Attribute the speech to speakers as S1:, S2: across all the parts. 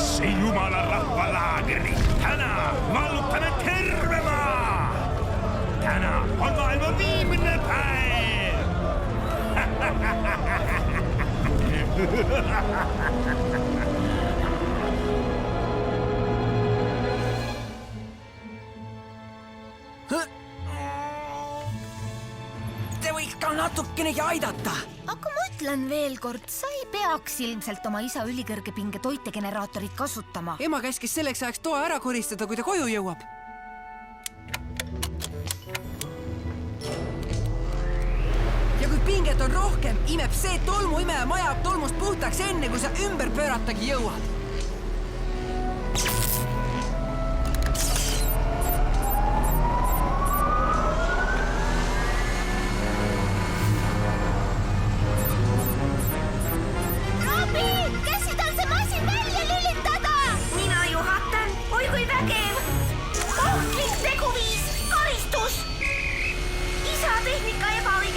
S1: Tervisse Jumala rahvalaagri! Täna vallutame terve maa! Täna on maailma viimne päev!
S2: Te võiks ka natukenegi aidata.
S3: Aga ma ütlen veel kord, sa ei peaks ilmselt oma isa ülikõrge pinge toitegeneraatorit kasutama.
S2: Ema käskis selleks ajaks toa ära koristada, kui ta koju jõuab. Ja kui pinget on rohkem, imeb see tolmuimeja majab tolmust puhtaks enne, kui sa ümber pööratagi jõuad.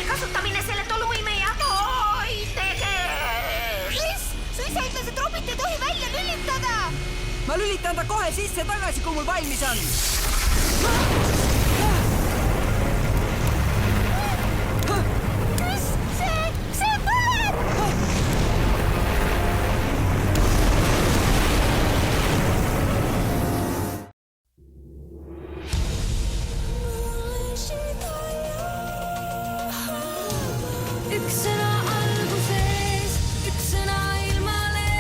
S3: Kasutamine selle tolmuimeja. Oi, tege! Chris, su isa ütles, et robit ei tohi välja lülitada.
S2: Ma lülitan ta kohe sisse tagasi, kui mul valmis on.
S3: Chris, see põleb!
S4: Üks sõna alguses, üks sõna ilmale,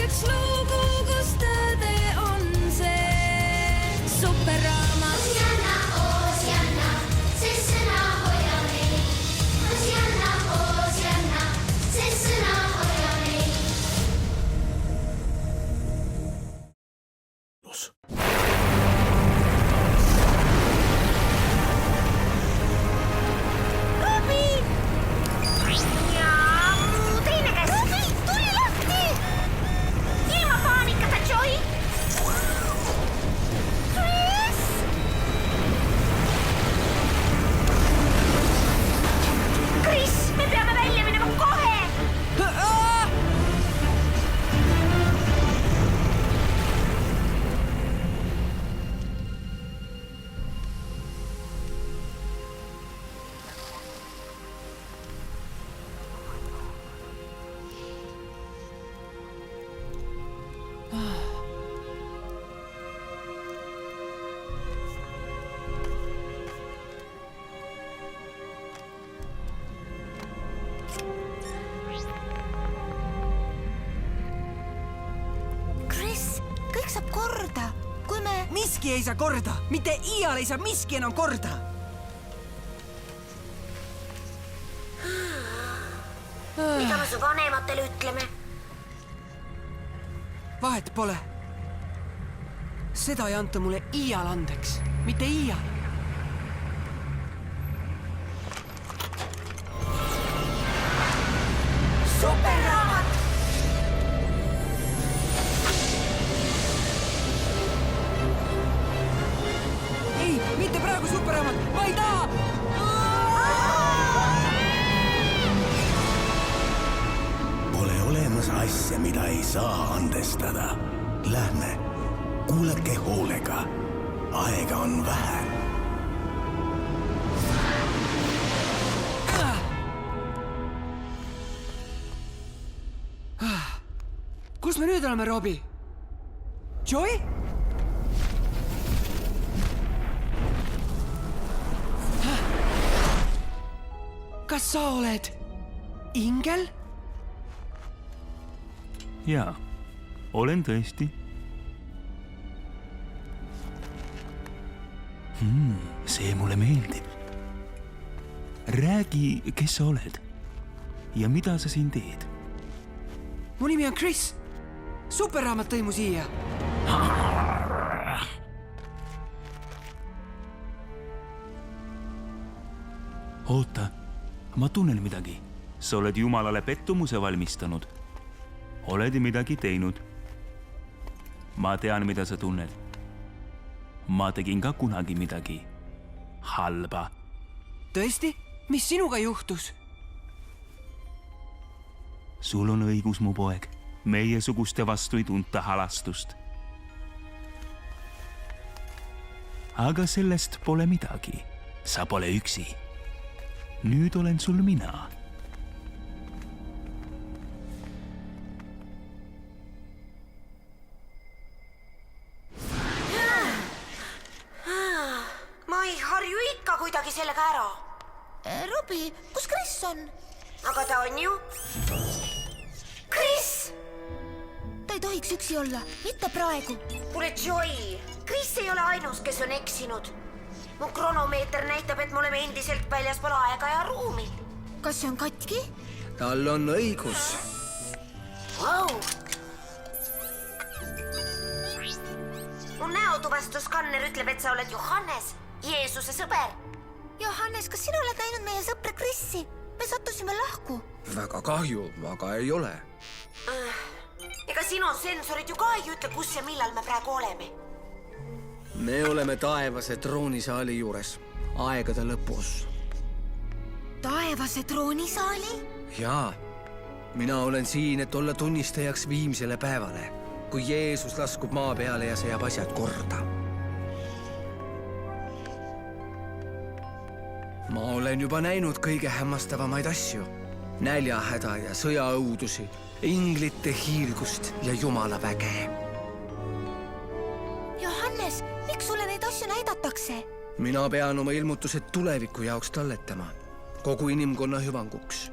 S4: üks lugu, kus tõde on see superraamat.
S5: Oosianna, see sõna hoia meid. Oosianna, see sõna hoia meid.
S3: Kõik saab korda, kui me...
S2: Miski ei saa korda, mitte iial ei saa miski enam korda.
S3: Mida me su vanematele ütleme?
S2: Vahet pole. Seda ei anta mulle iial andeks, mitte iial.
S3: Superraamat!
S2: Ei, mitte praegu superraamat, ma ei taha!
S6: Pole olemas asja, mida ei saa andestada. Lähme, kuulake hoolega. Aega on vähe.
S2: Kus me nüüd oleme, Robi? Joy? Kas sa oled ingel?
S1: Jaa, olen tõesti. See mulle meeldib. Räägi, kes sa oled ja mida sa siin teed?
S2: Mu nimi on Chris. Superraamat tõi mu siia.
S1: Oota, ma tunnen midagi. Sa oled Jumalale pettumuse valmistanud. Oled midagi teinud. Ma tean, mida sa tunned. Ma tegin ka kunagi midagi halba.
S2: Tõesti? Mis sinuga juhtus?
S1: Sul on õigus, mu poeg. meiesuguste vastu ei tunta halastust. aga sellest pole midagi. Sa pole üksi. Nüüd olen sul mina.
S3: Ma ei harju ikka kuidagi sellega ära. Robbie, kus Chris on? Aga ta on ju. Chris! Ta ei tohiks üksi olla, mitte praegu. Kuule, Joy, Chris ei ole ainus, kes on eksinud. Mu kronomeeter näitab, et me oleme endiselt väljaspool aega ja ruumi. Kas see on katki?
S7: Tal on õigus.
S3: Wow. Mu näotuvastuskanner ütleb, et sa oled Johannes, Jeesuse sõber. Johannes, kas sina oled näinud meie sõpra Chrisi? Me sattusime lahku.
S7: Väga kahju, aga ei ole.
S3: Ega sinu sensorid ju ka ei ütle, kus ja millal me praegu oleme.
S7: Me oleme taevase troonisaali juures, aegade lõpus.
S3: Taevase troonisaali?
S7: Jaa, mina olen siin, et olla tunnistajaks viimsele päevale, kui Jeesus laskub maa peale ja seab asjad korda. Ma olen juba näinud kõige hämmastavamaid asju. Näljahäda ja sõjaõudusi, inglite hiilgust ja Jumala väge.
S3: Johannes, miks sulle neid asju näidatakse?
S7: Mina pean oma ilmutused tuleviku jaoks talletama, kogu inimkonna hüvanguks.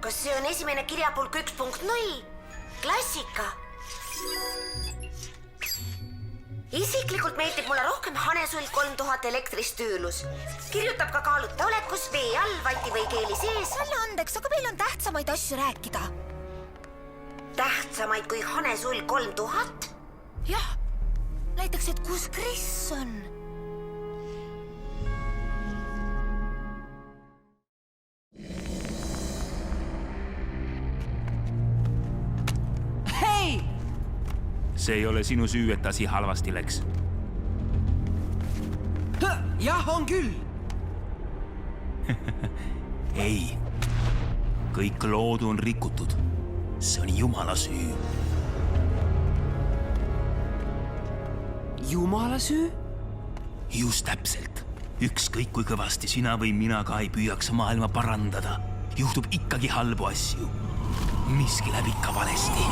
S3: Kas see on esimene kirjapulk 1.0? Klassika. Isiklikult meeldib mulle rohkem Hanesulg 3000 elektristüülus. Kirjutab ka kaaluta olekus vee all, vati või keeli sees. Anna andeks, aga meil on tähtsamaid asju rääkida. Tähtsamaid kui Hanesulg 3000? Jah, näiteks, et kus Chris on?
S2: Hei!
S1: See ei ole sinu süü, et asi halvasti läks.
S2: Jah, on küll.
S1: Ei. Kõik loodu on rikutud. See on Jumala süü.
S2: Jumala süü?
S1: Just täpselt. Ükskõik kui kõvasti sina või mina ka ei püüaks maailma parandada. Juhtub ikkagi halbu asju. Miski läheb ikka valesti.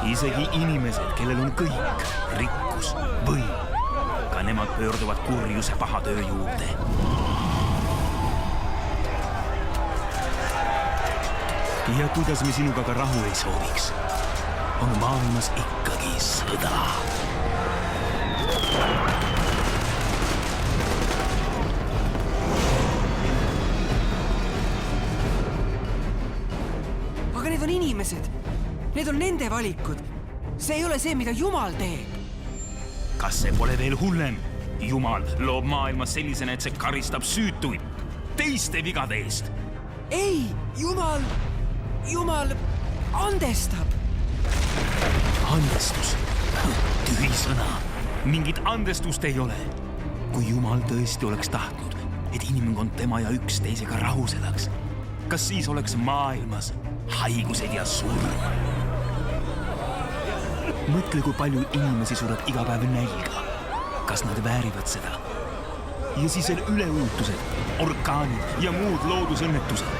S1: Isegi inimesed, kellel on kõik, rikkus, võim, ka nemad pöörduvad kurjuse paha töö juurde. Ja kuidas me sinuga ka rahu ei sooviks, on maailmas ikkagi sõda.
S2: Aga need on inimesed. Need on nende valikud. See ei ole see, mida Jumal teeb.
S1: Kas see pole veel hullem? Jumal loob maailma sellisena, et see karistab süütuid teiste vigade eest.
S2: Ei, Jumal andestab.
S1: Andestus. Tühi sõna. Mingit andestust ei ole. Kui Jumal tõesti oleks tahtnud, et inimkond tema ja üksteisega rahus elaks, kas siis oleks maailmas haigused ja surm? Mõtle, kui palju inimesi sureb iga päev nälga. Kas nad väärivad seda? Ja siis veel üleujutused, orkaanid ja muud loodusõnnetused.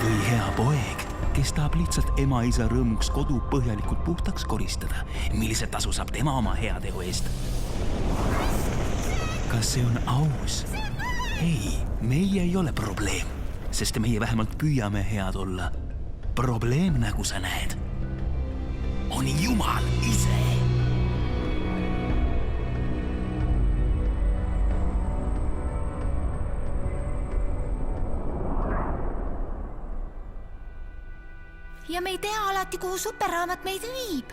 S1: Või hea poeg, kes tahab lihtsalt ema-isa rõõmuks kodu põhjalikult puhtaks koristada. Millise tasu saab tema oma heategu eest? Kas see on aus? Ei, meie ei ole probleem, sest meie vähemalt püüame head olla. Probleem, nagu sa näed, on Jumal ise.
S3: Ja me ei tea alati, kuhu superraamat meid viib.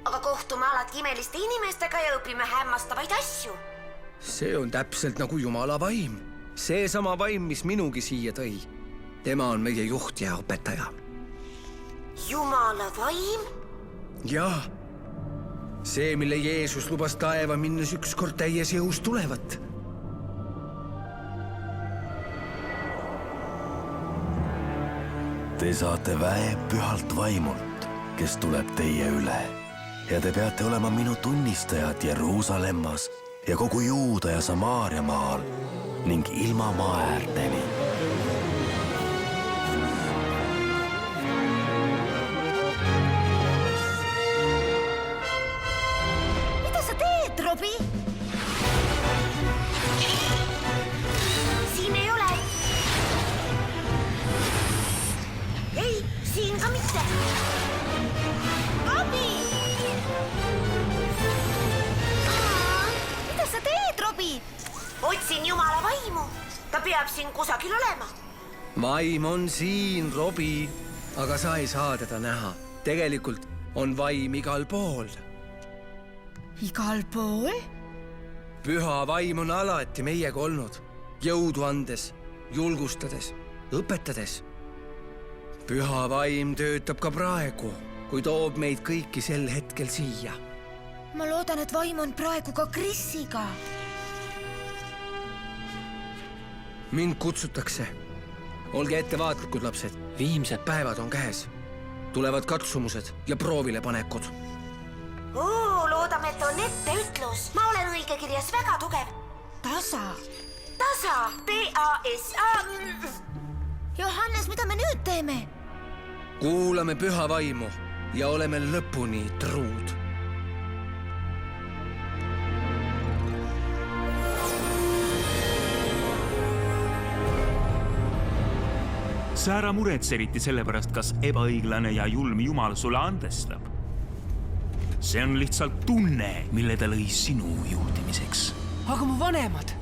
S3: Aga kohtume alati imeliste inimestega ja õpime hämmastavaid asju.
S7: See on täpselt nagu Jumala vaim. Seesama vaim, mis minugi siia tõi. Tema on meie juht ja õpetaja.
S3: Jumala vaim?
S7: Jah, see, mille Jeesus lubas taeva minnes ükskord täies jõus tulevat.
S6: Te saate väe pühalt vaimult, kes tuleb teie üle. Ja te peate olema minu tunnistajad Jeruusalemmas ja kogu Juuda ja Samaaria maal ning ilma maaäärteni.
S3: Mida sa teed, Robi? Siin ei ole. Ei, siin ka mitte. Robi! Mida sa teed, Robi? Otsin Jumala vaimu. Ta peab siin kusagil olema.
S7: Vaim on siin, Robi, aga sa ei saa teda näha. Tegelikult on vaim igal pool.
S2: Igal pool?
S7: Püha vaim on alati meiega olnud, jõudu andes, julgustades, õpetades. Püha vaim töötab ka praegu, kui toob meid kõiki sel hetkel siia.
S3: Ma loodan, et vaim on praegu ka Krisiga.
S7: Mind kutsutakse. Olge ettevaatlikud, lapsed. Viimsed päevad on käes. Tulevad katsumused ja proovilepanekud.
S3: Loodame, et on etteütlus. Ma olen õigekirjas väga tugev. Tasa. Tasa. T-A-S-A. Johannes, mida me nüüd teeme?
S7: Kuulame püha vaimu ja oleme lõpuni truud.
S1: Sa ära muretse eriti sellepärast, kas ebaõiglane ja julm Jumal sulle andestab. See on lihtsalt tunne, mille ta lõi sinu juhtimiseks.
S2: Aga mu vanemad?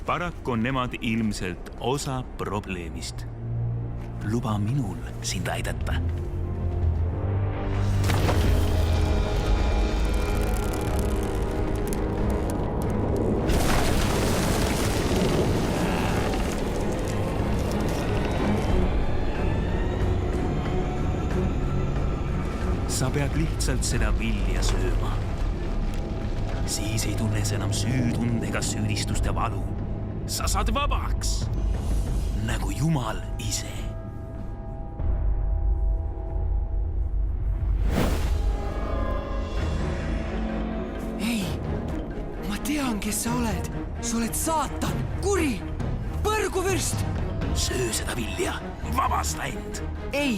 S1: Paraku on nemad ilmselt osa probleemist. Luba minul sind aidata. Sa pead lihtsalt seda vilja sööma. Siis ei tunne sa enam süütund ega süüdistuste valu. Sa saad vabaks, nagu Jumal ise.
S2: Ei, ma tean, kes sa oled. Sa oled saatan, kuri, põrguvürst.
S1: Söö seda vilja, vabasta end.
S2: Ei,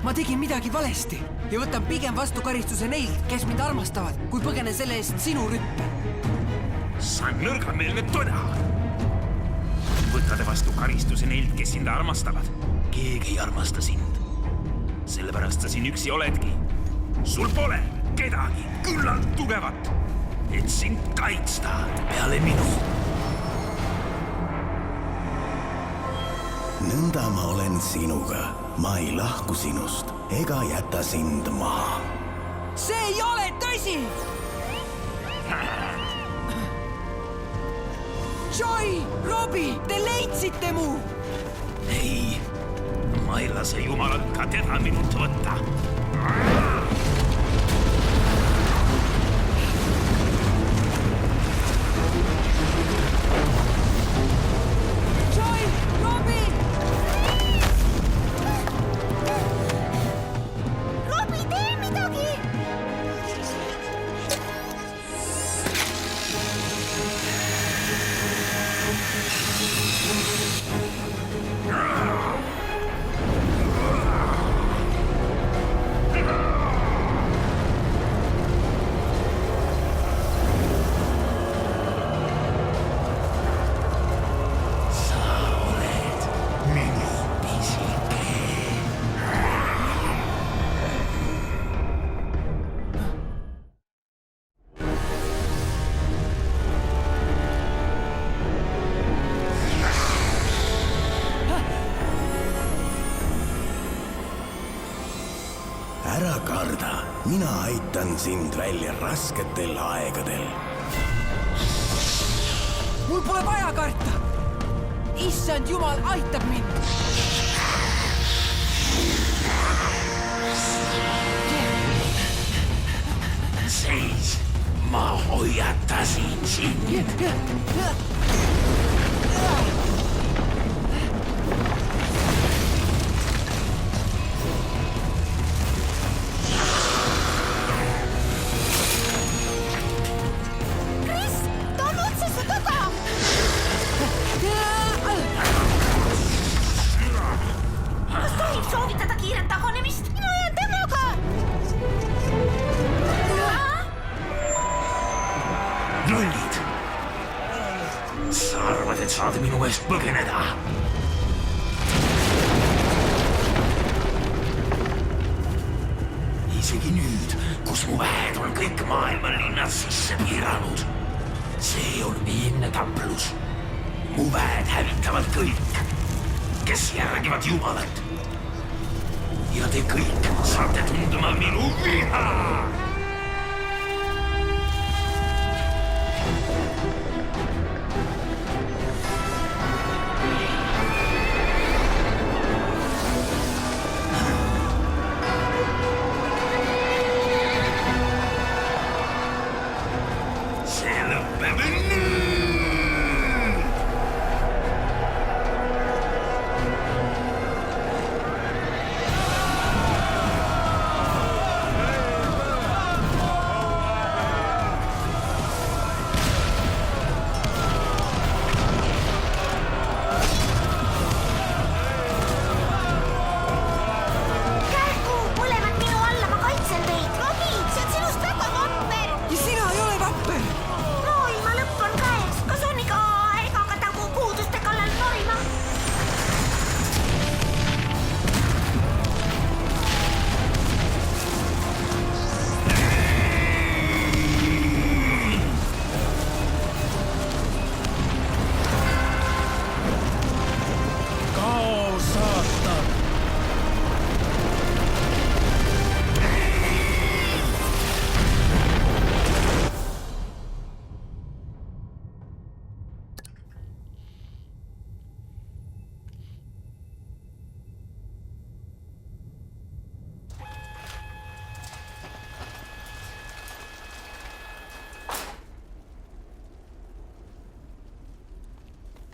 S2: ma tegin midagi valesti ja võtan pigem vastu karistuse neilt, kes mind armastavad, kui põgenen selle eest sinu rüppe.
S1: Sa on nõrgameelne toda. Võtade vastu karistuse neilt, kes sind armastavad. Keegi ei armasta sind. Sellepärast sa siin üksi oledki. Sul pole kedagi küllalt tugevat, et sind kaitsta peale minu.
S6: Nõnda ma olen sinuga. Ma ei lahku sinust ega jäta sind maha.
S2: See ei ole tõsi! Joy, Robi, te leidsite mu!
S1: Ei, ma ei lase Jumalat ka teda minult võtta.
S2: Joy, Robi!
S3: Robi, tee midagi!
S6: Ära karda, mina aitan sind välja rasketel aegadel.
S2: Mul pole vaja karta! Issand Jumal aitab mind!
S8: seis. Ma hoiatasin sind.
S3: Kris, ta on otse su taga! Kas tohib soovitada kiiret taganemist? Mina jään temaga!
S8: Lollid! Sa arvad, et saad minu eest põgeneda? Isegi nüüd, kus mu väed on kõik maailma linnad sisse piiranud. See on viimne taplus. Mu väed hävitavad kõik, kes järgivad Jumalat. Ja te kõik saate tundma minu viha! See lõpeb nüüd!
S3: Kähku, mõlemad minu alla, ma kaitsen teid! Robi, see on sinust väga vapper!
S2: ja sina ei ole vapper.
S3: Maailma lõpp on käes, kas on iga aeg hakata mu puuduste kallal norima?
S7: Kao saatan!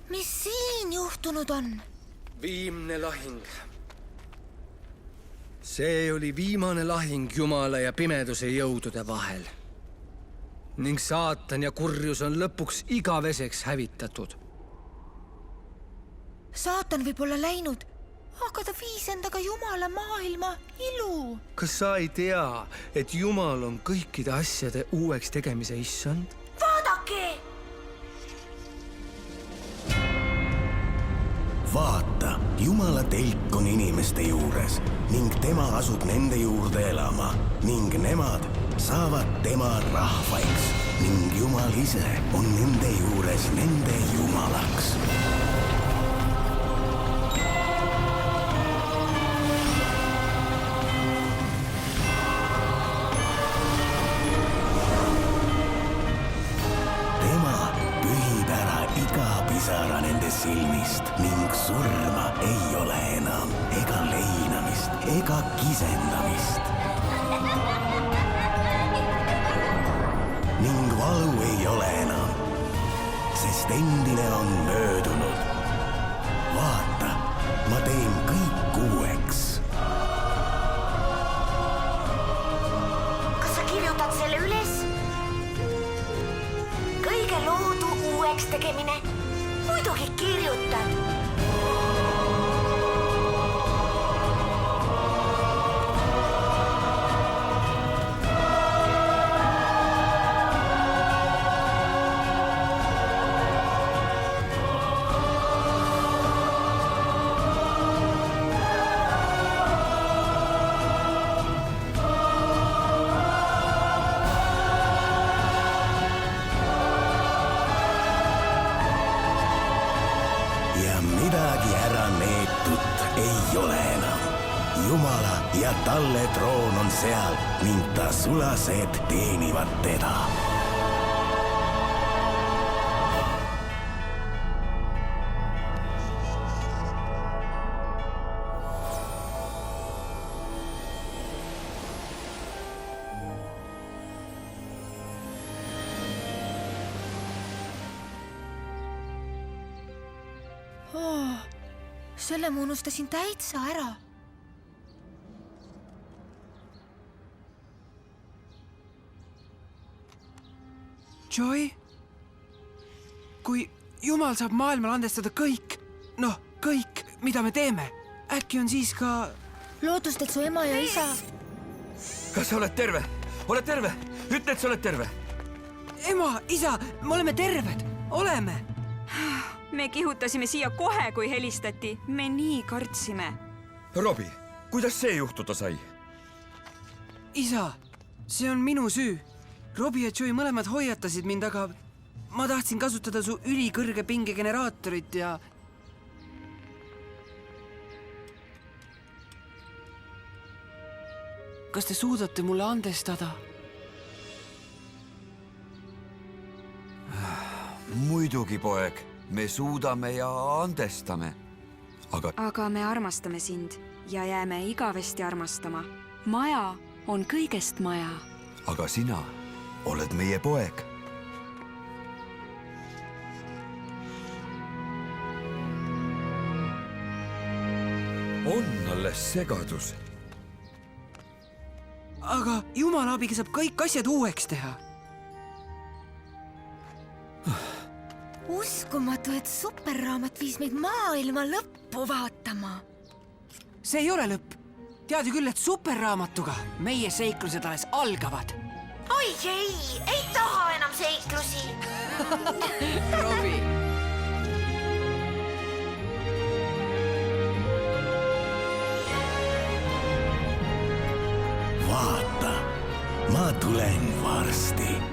S3: Mis siin juhtunud on?
S7: Viimne lahing. See oli viimane lahing Jumala ja pimeduse jõudude vahel. Ning saatan ja kurjus on lõpuks igaveseks hävitatud.
S3: Saatan võib olla läinud, aga ta viis endaga Jumala maailma ilu.
S7: Kas sa ei tea, et Jumal on kõikide asjade uueks tegemise issand?
S3: Vaadake!
S6: vaata, Jumala telk on inimeste juures ning tema asub nende juurde elama ning nemad saavad tema rahvaiks ning Jumal ise on nende juures nende Jumalaks. Tema pühib ära iga pisara nende silmist ning surma ei ole enam ega leinamist ega kisendamist. Ning valu ei ole enam, sest endine on möödunud. Vaata, ma teen kõik uueks.
S3: Kas sa kirjutad selle üles? Kõige loodu uueks tegemine. Muidugi kirjutad.
S6: Ja midagi ära neetut ei ole enam. Jumala ja talle troon on seal ning ta sulased teenivad teda.
S3: selle ma unustasin täitsa ära.
S2: Joy, kui Jumal saab maailmal andestada kõik, kõik, mida me teeme, äkki on siis ka...
S3: Lootust, et su ema ja isa...
S6: kas sa oled terve? Oled terve? Ütle, et sa oled terve.
S2: Ema, isa, me oleme terved, oleme.
S9: Me kihutasime siia kohe, kui helistati. Me nii kartsime.
S6: Robi, kuidas see juhtuda sai?
S2: Isa, see on minu süü. Robi ja Joy mõlemad hoiatasid mind, aga ma tahtsin kasutada su ülikõrge pinge generaatorit ja... Kas te suudate mulle andestada?
S10: Muidugi, poeg, me suudame ja andestame.
S9: Aga me armastame sind ja jääme igavesti armastama. Maja on kõigest maja.
S10: Aga sina oled meie poeg. On alles segadus.
S2: Aga Jumala abiga saab kõik asjad uueks teha.
S3: Uskumatu, et superraamat viis meid maailma lõppu vaatama.
S2: See ei ole lõpp. Tead ju küll, et superraamatuga meie seiklused alles algavad.
S3: Oi ei taha enam seiklusi.
S2: Robi.
S8: Vaata, ma tulen varsti.